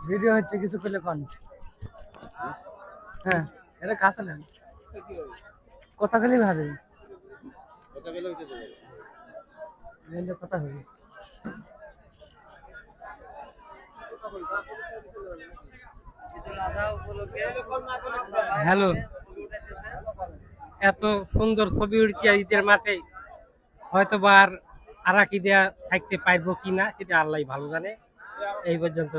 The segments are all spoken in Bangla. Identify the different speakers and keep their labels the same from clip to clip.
Speaker 1: ভিডিও হচ্ছে কিছু করলে কোন হ্যাঁ এটা কাছে নেন কথা খালি ভাবে কথা হবে হ্যালো এত সুন্দর ছবি উঠছে ঈদের মাঠে হয়তো বা আর কি দেয়া থাকতে পারবো কিনা সেটা আল্লাহ ভালো জানে এই পর্যন্ত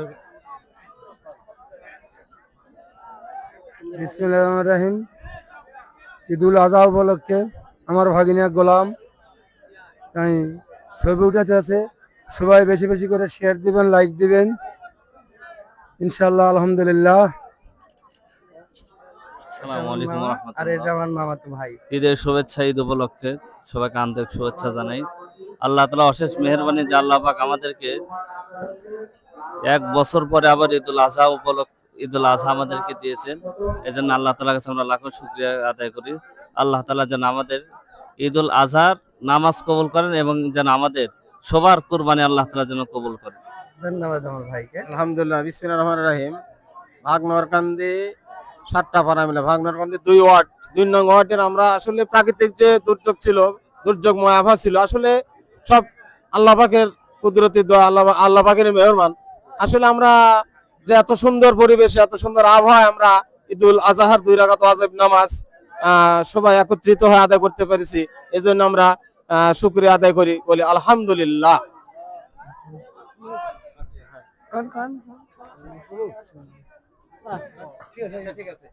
Speaker 2: বিসমিল্লাহির রহমানির রহিম। ঈদুল আজহা উপলক্ষে আমার ভাগিনা গোলাম তাই ছবি উঠাতে আছে, সবাই বেশি বেশি করে শেয়ার দিবেন, লাইক দিবেন ইনশাআল্লাহ। আলহামদুলিল্লাহ।
Speaker 3: আসসালামু আলাইকুম ওয়া
Speaker 1: আর এটা
Speaker 3: রাহমাতুল্লাহ।
Speaker 1: আমার মামাতো ভাই।
Speaker 3: ঈদের শুভেচ্ছা, ঈদ উপলক্ষে সবাইকে আন্তরিক শুভেচ্ছা জানাই। আল্লাহ তাআলা অশেষ মেহেরবানি যে আল্লাহ পাক আমাদেরকে এক বছর পরে আবার ঈদুল আজহা আমাদেরকে দিয়েছেন। এজন্য আল্লাহ তাআলার কাছে আমরা লাখো শুকরিয়া আদায় করি। আল্লাহ তাআলা যেন আমাদের ঈদুল আজহার নামাজ কবুল করেন এবং যেন আমাদের সবার কুরবানি আল্লাহ তাআলা যেন কবুল করেন।
Speaker 1: ধন্যবাদ আমার ভাইকে।
Speaker 4: আলহামদুলিল্লাহ। বিসমিল্লাহির রহমানির রহিম। ভাগনরকান্দি 7টা পাড়া মিলে ভাগনরকান্দি 2 ওয়ার্ড, 2 নং ওয়ার্ডের আমরা আসলে প্রাকৃতিক যে দুর্যোগ ছিল, দুর্যোগময় আবহাওয়া ছিল, আসলে সব আল্লাহ পাকের কুদরতি দোয়া, আল্লাহ পাকের মেহরবান। আসলে আমরা যে এত সুন্দর পরিবেশে, এত সুন্দর আবহাওয়ায় আমরা ঈদুল আজহার 2 রাকাত ওয়াজিব নামাজ সবাই একত্রিত হয়ে আদায় করতে পেরেছি। এজন্য আমরা শুকরিয়া আদায় করি, বলি আলহামদুলিল্লাহ।
Speaker 1: কোন কোন ঠিক আছে ঠিক আছে।